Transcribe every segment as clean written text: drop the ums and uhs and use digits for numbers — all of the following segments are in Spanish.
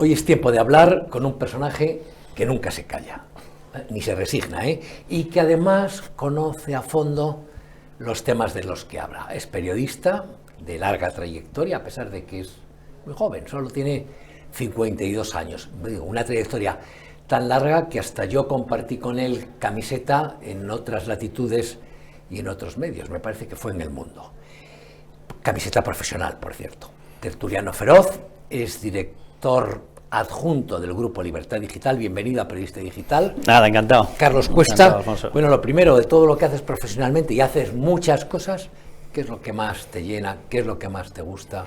Hoy es tiempo de hablar con un personaje que nunca se calla, ni se resigna, y que además conoce a fondo los temas de los que habla. Es periodista de larga trayectoria, a pesar de que es muy joven, solo tiene 52 años. Una trayectoria tan larga que hasta yo compartí con él camiseta en otras latitudes y en otros medios, me parece que fue en El Mundo. Camiseta profesional, por cierto. Tertuliano feroz, es director adjunto del Grupo Libertad Digital. Bienvenido a Periodista Digital. Nada, encantado. Carlos Cuesta. Encantado, bueno, lo primero, de todo lo que haces profesionalmente, y haces muchas cosas, ¿qué es lo que más te llena? ¿Qué es lo que más te gusta?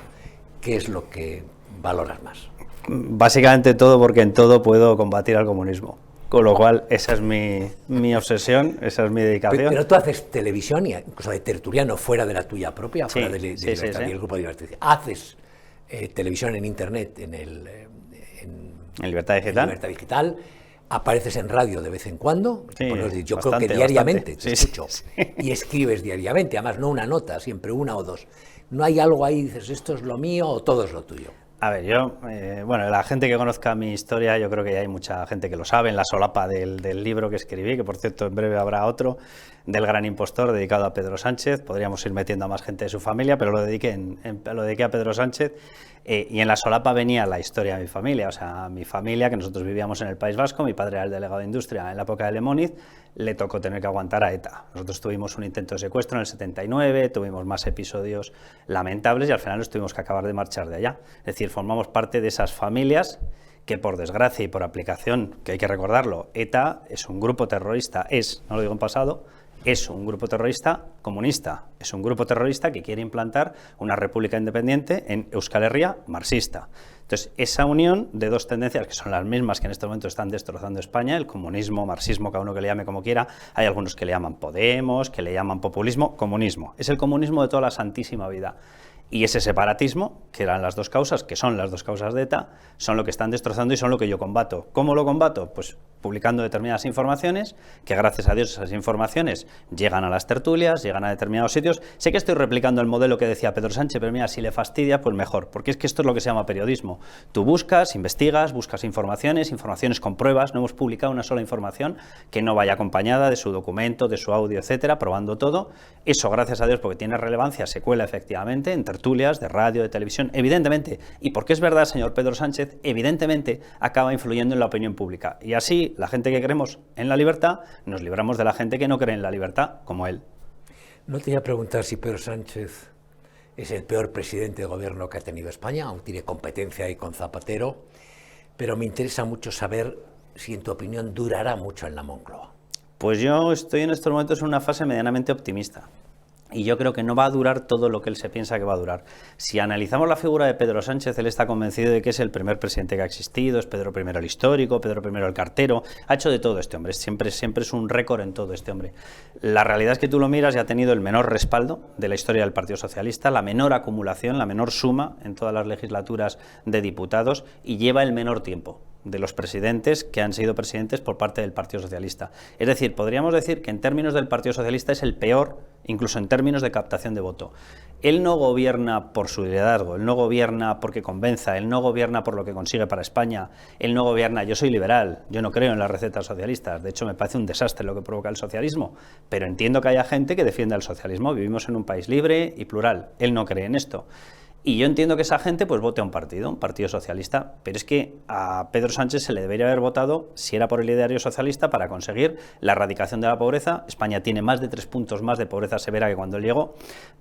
¿Qué es lo que valoras más? Básicamente todo, porque en todo puedo combatir al comunismo. Con lo cual, esa es mi obsesión, esa es mi dedicación. Pero tú haces televisión, y incluso de tertuliano, fuera de la tuya propia, fuera de Libertad y el Grupo de Libertad Digital. Haces televisión en Internet, en Libertad Digital. En Libertad Digital. Apareces en radio de vez en cuando. Sí, yo bastante, creo que diariamente bastante. te escucho. Sí. Y escribes diariamente, además no una nota, siempre una o dos. ¿No hay algo ahí, dices, esto es lo mío o todo es lo tuyo? A ver, bueno, la gente que conozca mi historia, yo creo que ya hay mucha gente que lo sabe, en la solapa del libro que escribí, que por cierto en breve habrá otro, del gran impostor, dedicado a Pedro Sánchez. Podríamos ir metiendo a más gente de su familia, pero lo dediqué a Pedro Sánchez, y en la solapa venía la historia de mi familia. O sea, mi familia, que nosotros vivíamos en el País Vasco, mi padre era el delegado de Industria en la época de Lemóniz, le tocó tener que aguantar a ETA. Nosotros tuvimos un intento de secuestro en el 79, tuvimos más episodios lamentables y al final nos tuvimos que acabar de marchar de allá. Es decir, formamos parte de esas familias que, por desgracia y por aplicación, que hay que recordarlo, ETA es un grupo terrorista, no lo digo en pasado, es un grupo terrorista comunista, es un grupo terrorista que quiere implantar una república independiente en Euskal Herria marxista. Entonces, esa unión de dos tendencias, que son las mismas que en este momento están destrozando España, el comunismo, marxismo, cada uno que le llame como quiera, hay algunos que le llaman Podemos, que le llaman populismo, comunismo. Es el comunismo de toda la santísima vida. Y ese separatismo, que eran las dos causas, que son las dos causas de ETA, son lo que están destrozando y son lo que yo combato. ¿Cómo lo combato? Pues publicando determinadas informaciones, que gracias a Dios esas informaciones llegan a las tertulias, llegan a determinados sitios. Sé que estoy replicando el modelo que decía Pedro Sánchez, pero mira, si le fastidia, pues mejor, porque es que esto es lo que se llama periodismo. Tú buscas, investigas, buscas informaciones con pruebas. No hemos publicado una sola información que no vaya acompañada de su documento, de su audio, etcétera, probando todo. Eso, gracias a Dios, porque tiene relevancia, se cuela efectivamente en tertulias de radio, de televisión, evidentemente, y porque es verdad, señor Pedro Sánchez, evidentemente acaba influyendo en la opinión pública. Y así, la gente que creemos en la libertad, nos libramos de la gente que no cree en la libertad, como él. No te iba a preguntar si Pedro Sánchez es el peor presidente de gobierno que ha tenido España, aún tiene competencia ahí con Zapatero, pero me interesa mucho saber si, en tu opinión, durará mucho en la Moncloa. Pues yo estoy en estos momentos en una fase medianamente optimista. Y yo creo que no va a durar todo lo que él se piensa que va a durar. Si analizamos la figura de Pedro Sánchez, él está convencido de que es el primer presidente que ha existido, es Pedro I el histórico, Pedro I el cartero, ha hecho de todo este hombre, siempre es un récord en todo este hombre. La realidad es que tú lo miras y ha tenido el menor respaldo de la historia del Partido Socialista, la menor acumulación, la menor suma en todas las legislaturas de diputados, y lleva el menor tiempo de los presidentes que han sido presidentes por parte del Partido Socialista. Es decir, podríamos decir que en términos del Partido Socialista es el peor, incluso en términos de captación de voto. Él no gobierna por su liderazgo, él no gobierna porque convenza, él no gobierna por lo que consigue para España, él no gobierna, yo soy liberal, yo no creo en las recetas socialistas, de hecho me parece un desastre lo que provoca el socialismo, pero entiendo que haya gente que defienda el socialismo, vivimos en un país libre y plural, él no cree en esto. Y yo entiendo que esa gente pues vote a un partido socialista, pero es que a Pedro Sánchez se le debería haber votado, si era por el ideario socialista, para conseguir la erradicación de la pobreza. España tiene más de 3 puntos más de pobreza severa que cuando él llegó,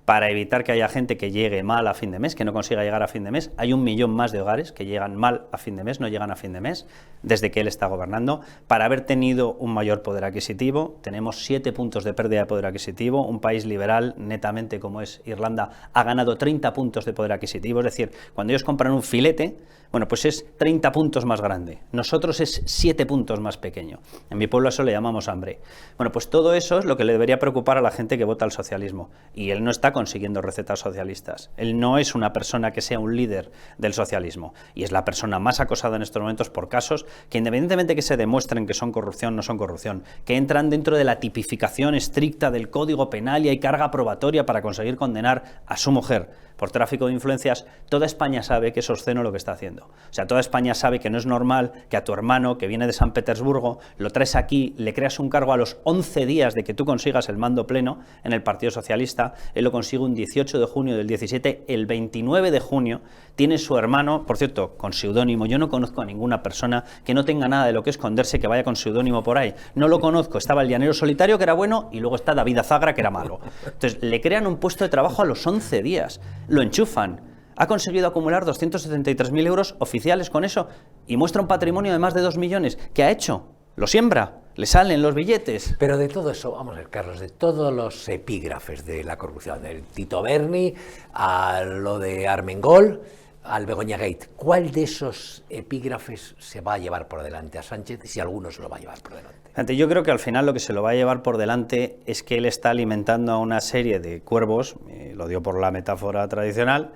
para evitar que haya gente que llegue mal a fin de mes, que no consiga llegar a fin de mes. Hay 1 millón más de hogares que llegan mal a fin de mes, no llegan a fin de mes, desde que él está gobernando. Para haber tenido un mayor poder adquisitivo, tenemos 7 puntos de pérdida de poder adquisitivo. Un país liberal, netamente como es Irlanda, ha ganado 30 puntos de poder adquisitivo, es decir, cuando ellos compran un filete, bueno, pues es 30 puntos más grande, nosotros es 7 puntos más pequeño, en mi pueblo a eso le llamamos hambre. Bueno, pues todo eso es lo que le debería preocupar a la gente que vota al socialismo, y él no está consiguiendo recetas socialistas, él no es una persona que sea un líder del socialismo, y es la persona más acosada en estos momentos por casos que, independientemente que se demuestren que son corrupción, no son corrupción, que entran dentro de la tipificación estricta del Código Penal y hay carga probatoria para conseguir condenar a su mujer por tráfico de influencias, toda España sabe que es obsceno lo que está haciendo. O sea, toda España sabe que no es normal que a tu hermano, que viene de San Petersburgo, lo traes aquí, le creas un cargo a los 11 días de que tú consigas el mando pleno en el Partido Socialista. Él lo consigue un 18 de junio del 17, el 29 de junio tiene su hermano, por cierto, con seudónimo. Yo no conozco a ninguna persona que no tenga nada de lo que esconderse, que vaya con seudónimo por ahí. No lo conozco. Estaba el llanero solitario, que era bueno, y luego está David Azagra, que era malo. Entonces, le crean un puesto de trabajo a los 11 días. Lo enchufan. Ha conseguido acumular 273.000 euros oficiales con eso y muestra un patrimonio de más de 2 millones. ¿Qué ha hecho? Lo siembra. Le salen los billetes. Pero de todo eso, vamos a ver, Carlos, de todos los epígrafes de la corrupción, del Tito Berni, a lo de Armengol, al Begoña Gate, ¿cuál de esos epígrafes se va a llevar por delante a Sánchez, si alguno se lo va a llevar por delante? Yo creo que al final lo que se lo va a llevar por delante es que él está alimentando a una serie de cuervos, lo dio por la metáfora tradicional,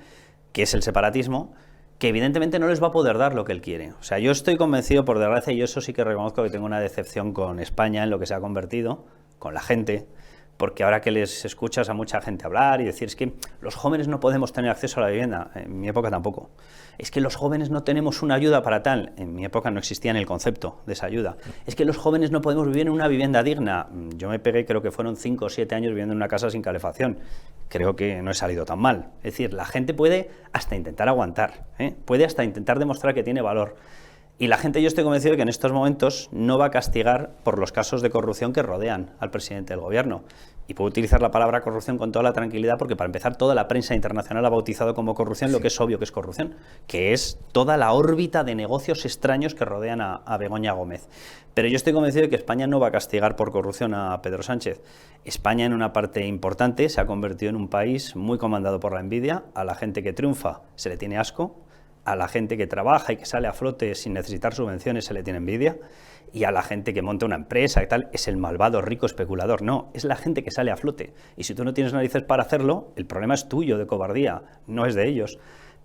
que es el separatismo, que evidentemente no les va a poder dar lo que él quiere. O sea, yo estoy convencido, por desgracia, y yo eso sí que reconozco que tengo una decepción con España en lo que se ha convertido, con la gente, porque ahora que les escuchas a mucha gente hablar y decir, es que los jóvenes no podemos tener acceso a la vivienda, en mi época tampoco, es que los jóvenes no tenemos una ayuda para tal, en mi época no existía ni el concepto de esa ayuda, es que los jóvenes no podemos vivir en una vivienda digna, yo me pegué, creo que fueron 5 o 7 años viviendo en una casa sin calefacción, creo que no he salido tan mal, es decir, la gente puede hasta intentar aguantar, puede hasta intentar demostrar que tiene valor. Y la gente, yo estoy convencido de que en estos momentos no va a castigar por los casos de corrupción que rodean al presidente del gobierno. Y puedo utilizar la palabra corrupción con toda la tranquilidad porque, para empezar, toda la prensa internacional ha bautizado como corrupción lo que es obvio que es corrupción, que es toda la órbita de negocios extraños que rodean a Begoña Gómez. Pero yo estoy convencido de que España no va a castigar por corrupción a Pedro Sánchez. España, en una parte importante, se ha convertido en un país muy comandado por la envidia. A la gente que triunfa se le tiene asco. A la gente que trabaja y que sale a flote sin necesitar subvenciones se le tiene envidia, y a la gente que monta una empresa y tal es el malvado rico especulador. No, es la gente que sale a flote, y si tú no tienes narices para hacerlo, el problema es tuyo de cobardía, no es de ellos.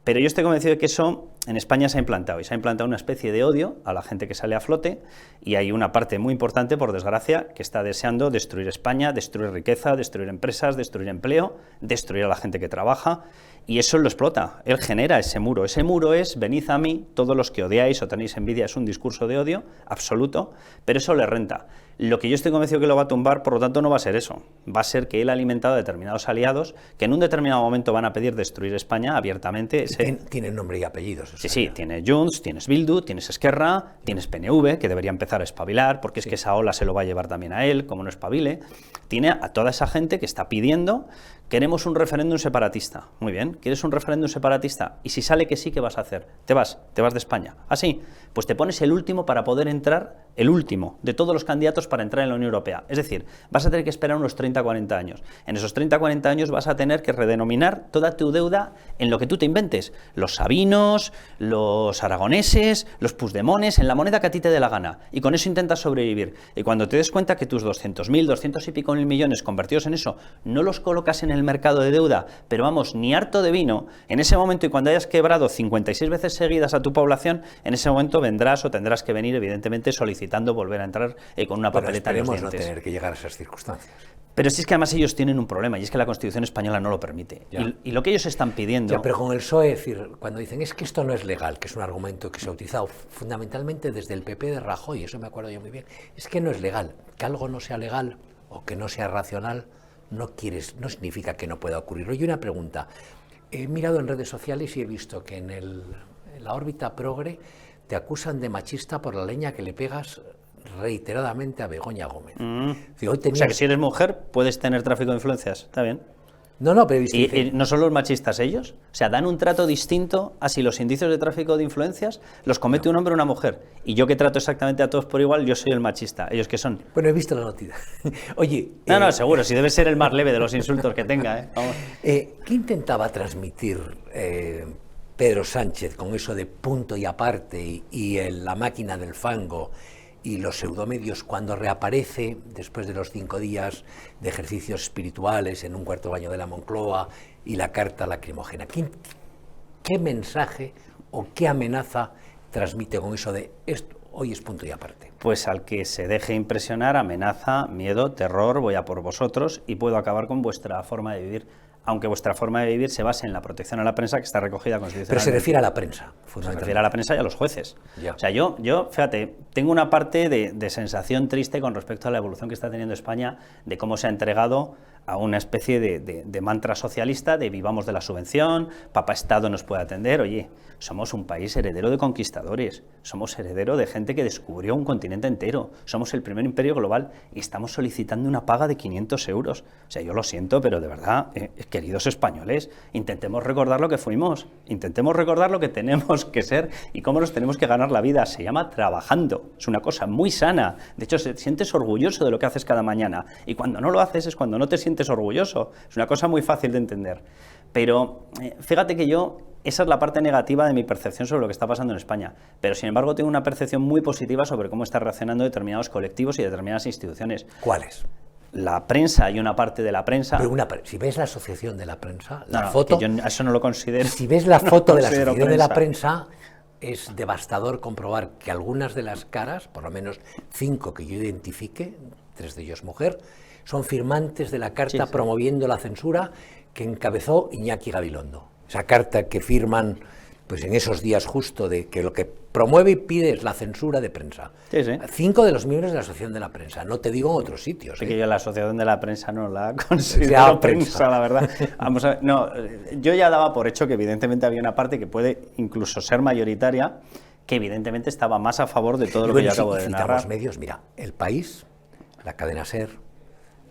Pero yo estoy convencido de que eso en España se ha implantado, y se ha implantado una especie de odio a la gente que sale a flote, y hay una parte muy importante, por desgracia, que está deseando destruir España, destruir riqueza, destruir empresas, destruir empleo, destruir a la gente que trabaja, y eso lo explota. Él genera ese muro. Ese muro es, venid a mí, todos los que odiáis o tenéis envidia, es un discurso de odio absoluto, pero eso le renta. Lo que yo estoy convencido que lo va a tumbar, por lo tanto, no va a ser eso. Va a ser que él ha alimentado a determinados aliados que en un determinado momento van a pedir destruir España abiertamente. Tienen nombre y apellidos. Sí, sí, tienes Junts, tienes Bildu, tienes Esquerra, tienes PNV, que debería empezar a espabilar, porque es que esa ola se lo va a llevar también a él, como no espabile. Tiene a toda esa gente que está pidiendo, queremos un referéndum separatista. Muy bien, ¿quieres un referéndum separatista? Y si sale que sí, ¿qué vas a hacer? Te vas de España. ¿Ah, sí? Pues te pones el último para poder entrar, el último de todos los candidatos para entrar en la Unión Europea. Es decir, vas a tener que esperar unos 30-40 años. En esos 30-40 años vas a tener que redenominar toda tu deuda en lo que tú te inventes. Los sabinos, los aragoneses, los puigdemones, en la moneda que a ti te dé la gana. Y con eso intentas sobrevivir. Y cuando te des cuenta que tus 200.000, 200 y pico mil millones convertidos en eso, no los colocas en el mercado de deuda, pero vamos, ni harto de vino, en ese momento, y cuando hayas quebrado 56 veces seguidas a tu población, en ese momento vendrás o tendrás que venir, evidentemente, solicitando volver a entrar con una papeleta en los dientes. No tener que llegar a esas circunstancias. Pero si es que además ellos tienen un problema, y es que la Constitución española no lo permite. Y lo que ellos están pidiendo... Ya, pero con el PSOE, es decir, cuando dicen es que esto no es legal, que es un argumento que se ha utilizado fundamentalmente desde el PP de Rajoy, eso me acuerdo yo muy bien, es que no es legal. Que algo no sea legal o que no sea racional no significa que no pueda ocurrir. Oye, una pregunta. He mirado en redes sociales y he visto que en la órbita progre te acusan de machista por la leña que le pegas reiteradamente a Begoña Gómez. O sea, que si eres mujer puedes tener tráfico de influencias, está bien. No, pero ¿Y no son los machistas ellos? O sea, dan un trato distinto a si los indicios de tráfico de influencias los comete un hombre o una mujer. Y yo, que trato exactamente a todos por igual, yo soy el machista. ¿Ellos qué son? Bueno, he visto la noticia. Oye... No, seguro, si debe ser el más leve de los insultos que tenga. Vamos. ¿Qué intentaba transmitir Pedro Sánchez con eso de punto y aparte y la máquina del fango y los pseudomedios cuando reaparece después de los 5 días de ejercicios espirituales en un cuarto baño de la Moncloa y la carta lacrimógena? ¿Qué mensaje o qué amenaza transmite con eso de esto hoy es punto y aparte? Pues al que se deje impresionar, amenaza, miedo, terror, voy a por vosotros y puedo acabar con vuestra forma de vivir. aunque vuestra forma de vivir se base en la protección a la prensa que está recogida constitucionalmente. Pero se refiere a la prensa, fundamentalmente. Se refiere a la prensa y a los jueces. Ya. O sea, yo, fíjate, tengo una parte de sensación triste con respecto a la evolución que está teniendo España, de cómo se ha entregado a una especie de mantra socialista de vivamos de la subvención, papá Estado nos puede atender. Oye, somos un país heredero de conquistadores, somos heredero de gente que descubrió un continente entero, somos el primer imperio global y estamos solicitando una paga de 500 euros. O sea, yo lo siento, pero de verdad, queridos españoles, intentemos recordar lo que fuimos, intentemos recordar lo que tenemos que ser y cómo nos tenemos que ganar la vida. Se llama trabajando, es una cosa muy sana. De hecho, te sientes orgulloso de lo que haces cada mañana y cuando no lo haces es cuando no te sientes orgulloso. Es una cosa muy fácil de entender. Pero fíjate que esa es la parte negativa de mi percepción sobre lo que está pasando en España. Pero, sin embargo, tengo una percepción muy positiva sobre cómo están reaccionando determinados colectivos y determinadas instituciones. ¿Cuáles? La prensa y una parte de la prensa... Pero si ves la asociación de la prensa, la foto... Que yo eso no lo considero. Si ves la foto de la asociación de la prensa, es devastador comprobar que algunas de las caras, por lo menos 5 que yo identifique, 3 de ellos mujer, son firmantes de la carta promoviendo la censura que encabezó Iñaki Gabilondo. Esa carta que firman pues en esos días justo de que lo que promueve y pide es la censura de prensa. 5 de los miembros de la Asociación de la Prensa, no te digo en otros sitios. Que yo la Asociación de la Prensa no la considero prensa, la verdad. Vamos a ver, no, yo ya daba por hecho que evidentemente había una parte que puede incluso ser mayoritaria, que evidentemente estaba más a favor de todo lo que yo acabo de narrar. Medios, mira, El País, la cadena SER,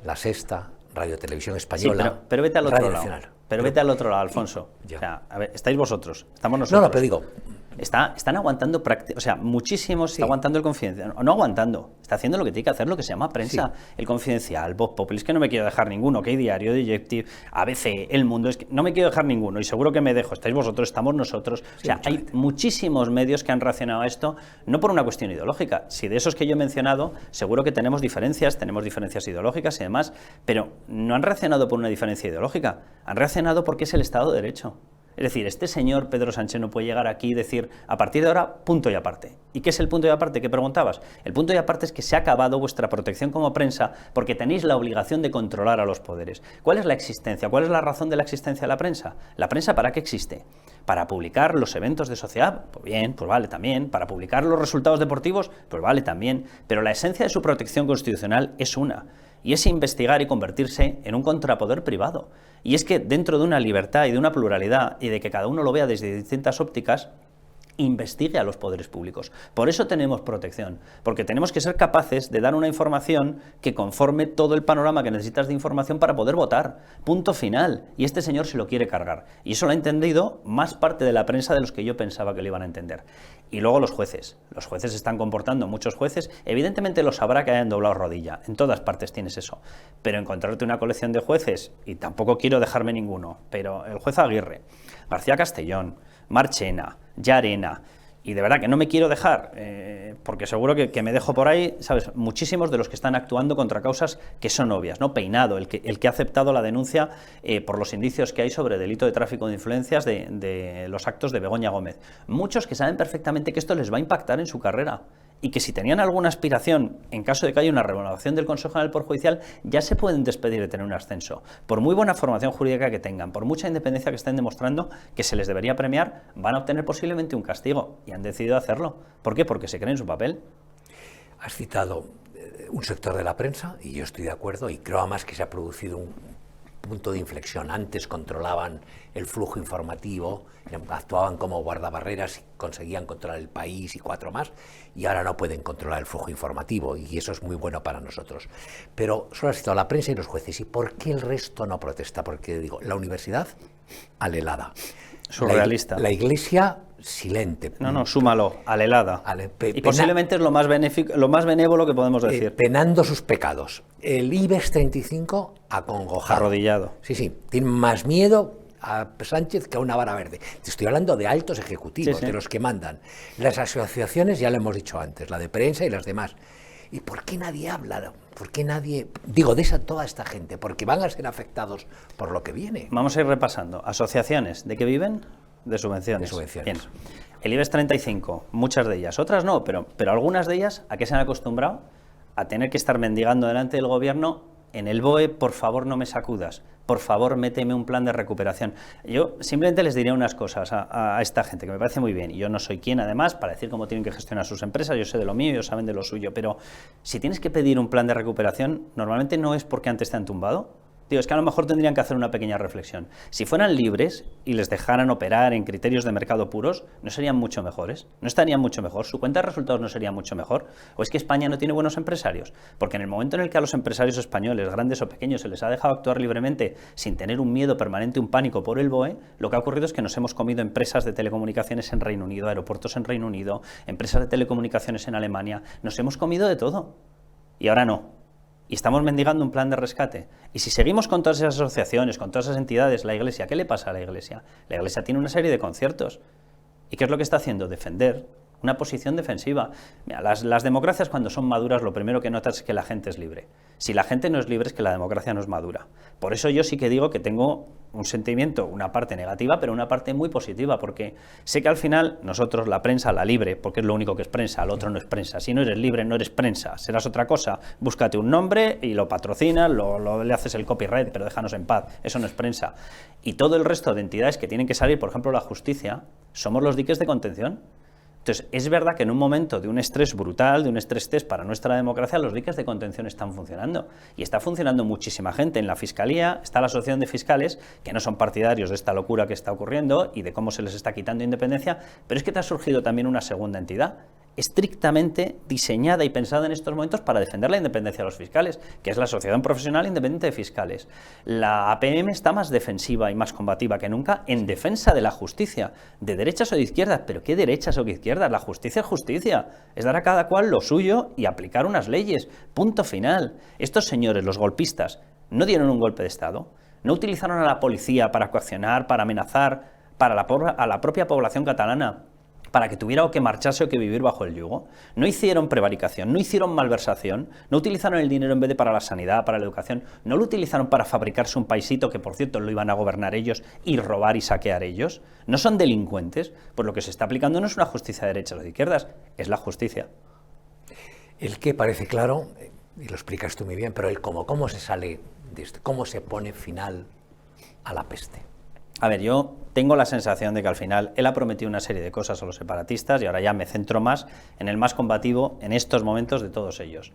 La Sexta, Radio Televisión Española, sí, pero vete al otro lado. Nacional. Pero vete al otro lado, Alfonso. Ya. O sea, a ver, estáis vosotros, estamos nosotros. No, pero digo... Están aguantando, o sea, muchísimos está aguantando el Confidencial, no aguantando, está haciendo lo que tiene que hacer, lo que se llama prensa, el Confidencial, Voz Populi, es que no me quiero dejar ninguno, que hay Diario, Directive, ABC, El Mundo, es que no me quiero dejar ninguno y seguro que me dejo, estáis vosotros, estamos nosotros, o sea, hay muchísimos medios que han reaccionado a esto, no por una cuestión ideológica, si de esos que yo he mencionado, seguro que tenemos diferencias ideológicas y demás, pero no han reaccionado por una diferencia ideológica, han reaccionado porque es el Estado de Derecho. Es decir, este señor Pedro Sánchez no puede llegar aquí y decir, a partir de ahora, punto y aparte. ¿Y qué es el punto y aparte? ¿Qué preguntabas? El punto y aparte es que se ha acabado vuestra protección como prensa porque tenéis la obligación de controlar a los poderes. ¿Cuál es la existencia? ¿Cuál es la razón de la existencia de la prensa? ¿La prensa para qué existe? ¿Para publicar los eventos de sociedad? Pues bien, pues vale también. ¿Para publicar los resultados deportivos? Pues vale también. Pero la esencia de su protección constitucional es una. Y es investigar y convertirse en un contrapoder privado. Y es que dentro de una libertad y de una pluralidad y de que cada uno lo vea desde distintas ópticas, investigue a los poderes públicos. Por eso tenemos protección, porque tenemos que ser capaces de dar una información que conforme todo el panorama que necesitas de información para poder votar. Punto final. Y este señor se lo quiere cargar. Y eso lo ha entendido más parte de la prensa de los que yo pensaba que lo iban a entender. Y luego los jueces. Los jueces se están comportando, muchos jueces, evidentemente los habrá que hayan doblado rodilla. En todas partes tienes eso. Pero encontrarte una colección de jueces, y tampoco quiero dejarme ninguno, pero el juez Aguirre, García Castellón, Marchena, Llarena, y de verdad que no me quiero dejar, porque seguro que me dejo por ahí, ¿sabes? Muchísimos de los que están actuando contra causas que son obvias, ¿no? Peinado, el que ha aceptado la denuncia por los indicios que hay sobre delito de tráfico de influencias de los actos de Begoña Gómez. Muchos que saben perfectamente que esto les va a impactar en su carrera y que si tenían alguna aspiración, en caso de que haya una renovación del Consejo General del Poder Judicial, ya se pueden despedir de tener un ascenso. Por muy buena formación jurídica que tengan, por mucha independencia que estén demostrando que se les debería premiar, van a obtener posiblemente un castigo, y han decidido hacerlo. ¿Por qué? Porque se creen en su papel. Has citado un sector de la prensa, y yo estoy de acuerdo, y creo además que se ha producido un punto de inflexión. Antes controlaban el flujo informativo, actuaban como guardabarreras y conseguían controlar el país y 4 más, y ahora no pueden controlar el flujo informativo, y eso es muy bueno para nosotros. Pero solo has citado la prensa y los jueces. ¿Y por qué el resto no protesta? Porque digo, la universidad alelada. Surrealista. La iglesia silente. No, súmalo, alelada. Y posiblemente es lo más benévolo que podemos decir. Penando sus pecados. El IBEX 35 acongojado. Arrodillado. Sí, tiene más miedo a Sánchez que a una vara verde. Te estoy hablando de altos ejecutivos, de los que mandan. Las asociaciones, ya lo hemos dicho antes, la de prensa y las demás. ¿Y por qué nadie habla? ¿Por qué nadie...? Digo, de toda esta gente, porque van a ser afectados por lo que viene. Vamos a ir repasando. Asociaciones, ¿de qué viven? De subvenciones. De subvenciones. Bien. El IBEX 35, muchas de ellas, otras no, pero algunas de ellas, ¿a qué se han acostumbrado? A tener que estar mendigando delante del gobierno: en el BOE, por favor, no me sacudas. por favor, méteme un plan de recuperación. Yo simplemente les diré unas cosas a esta gente, que me parece muy bien, y yo no soy quien, además, para decir cómo tienen que gestionar sus empresas, yo sé de lo mío, ellos saben de lo suyo, pero si tienes que pedir un plan de recuperación, normalmente no es porque antes te han tumbado. Tío, es que a lo mejor tendrían que hacer una pequeña reflexión. Si fueran libres y les dejaran operar en criterios de mercado puros, ¿no serían mucho mejores? ¿No estarían mucho mejor? ¿Su cuenta de resultados no sería mucho mejor? ¿O es que España no tiene buenos empresarios? Porque en el momento en el que a los empresarios españoles, grandes o pequeños, se les ha dejado actuar libremente sin tener un miedo permanente, un pánico por el BOE, lo que ha ocurrido es que nos hemos comido empresas de telecomunicaciones en Reino Unido, aeropuertos en Reino Unido, empresas de telecomunicaciones en Alemania, nos hemos comido de todo. Y ahora no. Y estamos mendigando un plan de rescate. Y si seguimos con todas esas asociaciones, con todas esas entidades, la Iglesia, ¿qué le pasa a la Iglesia? La Iglesia tiene una serie de conciertos. ¿Y qué es lo que está haciendo? Defender una posición defensiva. Mira, las democracias, cuando son maduras, lo primero que notas es que la gente es libre. Si la gente no es libre, es que la democracia no es madura. Por eso yo sí que digo que tengo un sentimiento, una parte negativa, pero una parte muy positiva, porque sé que al final nosotros, la prensa, la libre, porque es lo único que es prensa, el otro no es prensa. Si no eres libre, no eres prensa, serás otra cosa. Búscate un nombre y lo patrocinas, le haces el copyright, pero déjanos en paz, eso no es prensa. Y todo el resto de entidades que tienen que salir, por ejemplo la justicia, somos los diques de contención. Entonces, es verdad que en un momento de un estrés brutal, de un estrés test para nuestra democracia, los diques de contención están funcionando. Y está funcionando muchísima gente. En la Fiscalía está la Asociación de Fiscales, que no son partidarios de esta locura que está ocurriendo y de cómo se les está quitando independencia, pero es que te ha surgido también una segunda entidad, estrictamente diseñada y pensada en estos momentos para defender la independencia de los fiscales, que es la Asociación Profesional Independiente de Fiscales. La APM está más defensiva y más combativa que nunca en defensa de la justicia, de derechas o de izquierdas, pero ¿qué derechas o qué izquierdas? La justicia es justicia, es dar a cada cual lo suyo y aplicar unas leyes, punto final. Estos señores, los golpistas, no dieron un golpe de Estado, no utilizaron a la policía para coaccionar, para amenazar a la propia población catalana, para que tuviera o que marcharse o que vivir bajo el yugo. No hicieron prevaricación, no hicieron malversación, no utilizaron el dinero en vez de para la sanidad, para la educación, no lo utilizaron para fabricarse un paisito que, por cierto, lo iban a gobernar ellos y robar y saquear ellos. No son delincuentes, pues lo que se está aplicando no es una justicia de derechas o de izquierdas, es la justicia. El qué parece claro, y lo explicas tú muy bien, pero el cómo se sale de esto, cómo se pone final a la peste. A ver, yo tengo la sensación de que al final él ha prometido una serie de cosas a los separatistas y ahora ya me centro más en el más combativo en estos momentos de todos ellos,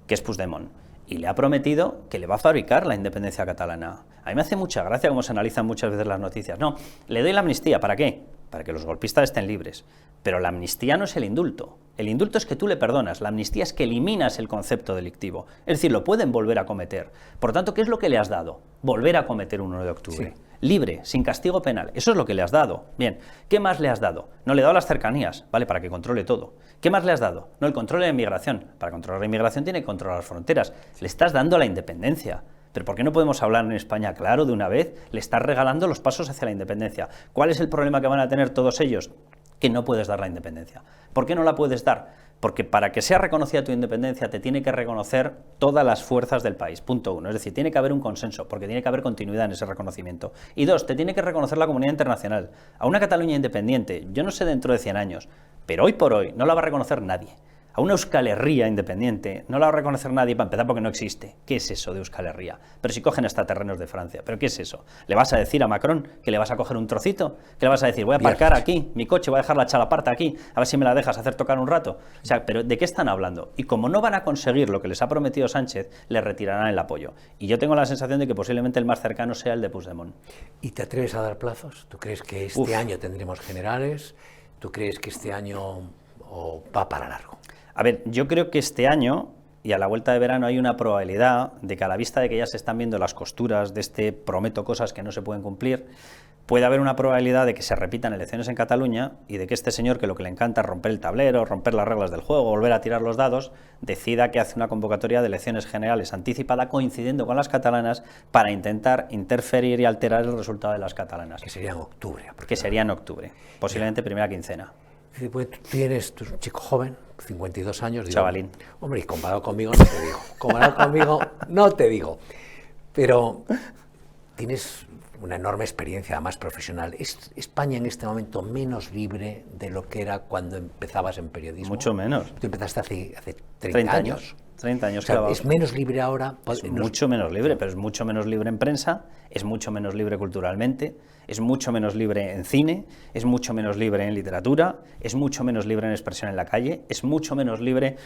que es Puigdemont. Y le ha prometido que le va a fabricar la independencia catalana. A mí me hace mucha gracia cómo se analizan muchas veces las noticias. No, le doy la amnistía, ¿para qué? Para que los golpistas estén libres. Pero la amnistía no es el indulto. El indulto es que tú le perdonas, la amnistía es que eliminas el concepto delictivo. Es decir, lo pueden volver a cometer. Por tanto, ¿qué es lo que le has dado? Volver a cometer un 1 de octubre. Sí. Libre, sin castigo penal. Eso es lo que le has dado. Bien, ¿qué más le has dado? No le he dado las cercanías, ¿vale? Para que controle todo. ¿Qué más le has dado? No, el control de la inmigración. Para controlar la inmigración tiene que controlar las fronteras. Le estás dando la independencia. ¿Pero por qué no podemos hablar en España claro de una vez? Le estás regalando los pasos hacia la independencia. ¿Cuál es el problema que van a tener todos ellos? Que no puedes dar la independencia. ¿Por qué no la puedes dar? Porque para que sea reconocida tu independencia te tiene que reconocer todas las fuerzas del país, punto uno. Es decir, tiene que haber un consenso, porque tiene que haber continuidad en ese reconocimiento. Y dos, te tiene que reconocer la comunidad internacional. A una Cataluña independiente, yo no sé dentro de 100 años, pero hoy por hoy no la va a reconocer nadie. A una Euskal Herria independiente no la va a reconocer nadie, para empezar, porque no existe. ¿Qué es eso de Euskal Herria? Pero si cogen hasta terrenos de Francia, ¿pero qué es eso? ¿Le vas a decir a Macron que le vas a coger un trocito? ¿Que le vas a decir, voy a aparcar aquí, mi coche, voy a dejar la chalaparta aquí, a ver si me la dejas hacer tocar un rato? O sea, ¿pero de qué están hablando? Y como no van a conseguir lo que les ha prometido Sánchez, le retirarán el apoyo. Y yo tengo la sensación de que posiblemente el más cercano sea el de Puigdemont. ¿Y te atreves a dar plazos? ¿Tú crees que este año tendremos generales? ¿Tú crees que este año va para largo? A ver, yo creo que este año, y a la vuelta de verano, hay una probabilidad de que a la vista de que ya se están viendo las costuras de este prometo cosas que no se pueden cumplir, puede haber una probabilidad de que se repitan elecciones en Cataluña y de que este señor, que lo que le encanta es romper el tablero, romper las reglas del juego, volver a tirar los dados, decida que hace una convocatoria de elecciones generales anticipada coincidiendo con las catalanas para intentar interferir y alterar el resultado de las catalanas. Que sería en octubre. Que sería en octubre, posiblemente primera quincena. Pues tú eres un chico joven, 52 años. Digo, chavalín. Hombre, y comparado conmigo no te digo. Comparado conmigo no te digo. Pero tienes una enorme experiencia, además profesional. ¿Es España en este momento menos libre de lo que era cuando empezabas en periodismo? Mucho menos. Tú empezaste hace 30 años. 30 años O sea, clavado. ¿es menos libre ahora? Es mucho menos libre, pero es mucho menos libre en prensa, es mucho menos libre culturalmente, es mucho menos libre en cine, es mucho menos libre en literatura, es mucho menos libre en expresión en la calle, es mucho menos libre...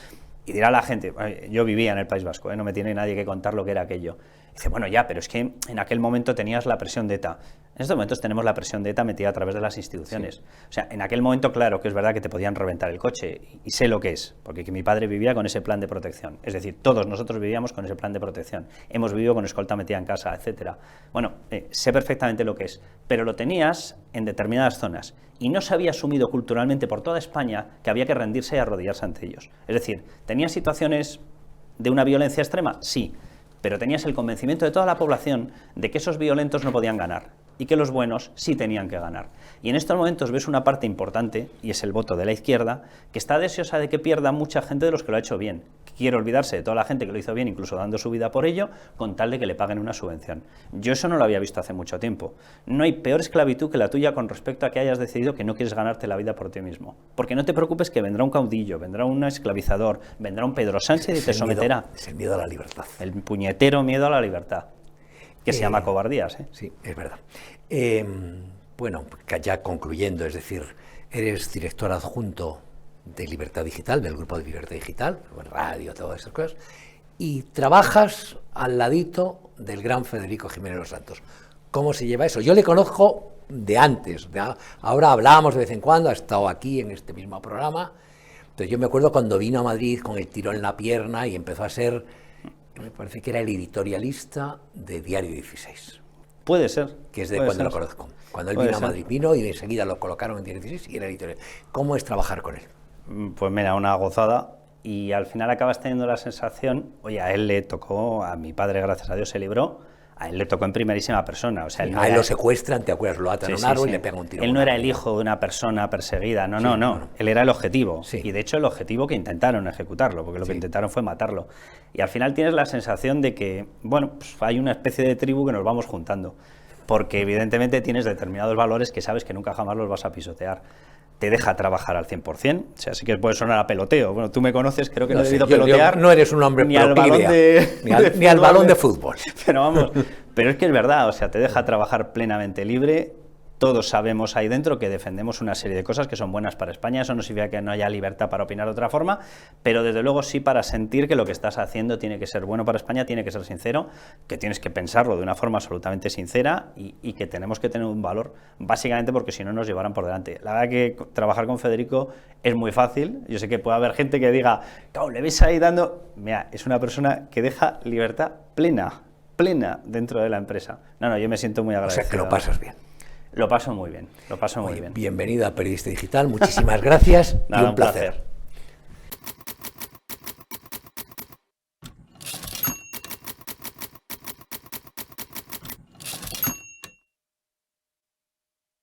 Y dirá la gente, yo vivía en el País Vasco, no me tiene nadie que contar lo que era aquello. Dice, bueno, ya, pero es que en aquel momento tenías la presión de ETA. En estos momentos tenemos la presión de ETA metida a través de las instituciones. Sí. O sea, en aquel momento, claro, que es verdad que te podían reventar el coche, y sé lo que es, porque que mi padre vivía con ese plan de protección. Es decir, todos nosotros vivíamos con ese plan de protección. Hemos vivido con escolta metida en casa, etcétera. Bueno, sé perfectamente lo que es, pero lo tenías en determinadas zonas. Y no se había asumido culturalmente por toda España que había que rendirse y arrodillarse ante ellos. Es decir, ¿tenías situaciones de una violencia extrema? Sí, pero tenías el convencimiento de toda la población de que esos violentos no podían ganar y que los buenos sí tenían que ganar. Y en estos momentos ves una parte importante, y es el voto de la izquierda, que está deseosa de que pierda mucha gente de los que lo ha hecho bien, que quiere olvidarse de toda la gente que lo hizo bien, incluso dando su vida por ello, con tal de que le paguen una subvención. Yo eso no lo había visto hace mucho tiempo. No hay peor esclavitud que la tuya con respecto a que hayas decidido que no quieres ganarte la vida por ti mismo. Porque no te preocupes que vendrá un caudillo, vendrá un esclavizador, vendrá un Pedro Sánchez y te someterá. Es el miedo a la libertad. El puñetero miedo a la libertad, que se llama cobardías. Sí, es verdad. Bueno, ya concluyendo, es decir, eres director adjunto de Libertad Digital, del grupo de Libertad Digital, radio, todas esas cosas, y trabajas al ladito del gran Federico Jiménez Los Santos. ¿Cómo se lleva eso? Yo le conozco de antes, ahora hablamos de vez en cuando, ha estado aquí en este mismo programa. Entonces yo me acuerdo cuando vino a Madrid con el tiro en la pierna y empezó a ser, me parece que era el editorialista de Diario 16. Puede ser. Que es de cuando lo conozco. Cuando él vino a Madrid, vino y enseguida lo colocaron en Diario 16 y era editorial. ¿Cómo es trabajar con él? Pues mira, una gozada, y al final acabas teniendo la sensación, oye, a él le tocó, a mi padre, gracias a Dios, se libró, a él le tocó en primerísima persona. O sea, a él lo secuestran, te acuerdas, lo atan a un árbol y le pegan un tiro. Él no era el hijo de una persona perseguida, no. Él era el objetivo. Sí. Y de hecho el objetivo que intentaron ejecutarlo, porque lo que intentaron fue matarlo. Y al final tienes la sensación de que, bueno, pues hay una especie de tribu que nos vamos juntando, porque evidentemente tienes determinados valores que sabes que nunca jamás los vas a pisotear. Te deja trabajar al 100%, o sea, sí que puede sonar a peloteo. Bueno, tú me conoces, creo que no he debido pelotear. No eres un hombre ni al balón ni al balón de fútbol. Pero vamos, pero es que es verdad, o sea, te deja trabajar plenamente libre. Todos sabemos ahí dentro que defendemos una serie de cosas que son buenas para España. Eso no significa que no haya libertad para opinar de otra forma, pero desde luego sí para sentir que lo que estás haciendo tiene que ser bueno para España, tiene que ser sincero, que tienes que pensarlo de una forma absolutamente sincera y que tenemos que tener un valor, básicamente porque si no nos llevarán por delante. La verdad que trabajar con Federico es muy fácil. Yo sé que puede haber gente que diga, claro, le ves ahí dando... Mira, es una persona que deja libertad plena dentro de la empresa. No, yo me siento muy agradecido. O sea, que lo pasas bien. Lo paso muy bien, lo paso muy bien. Bienvenido a Periodista Digital, muchísimas gracias y un placer.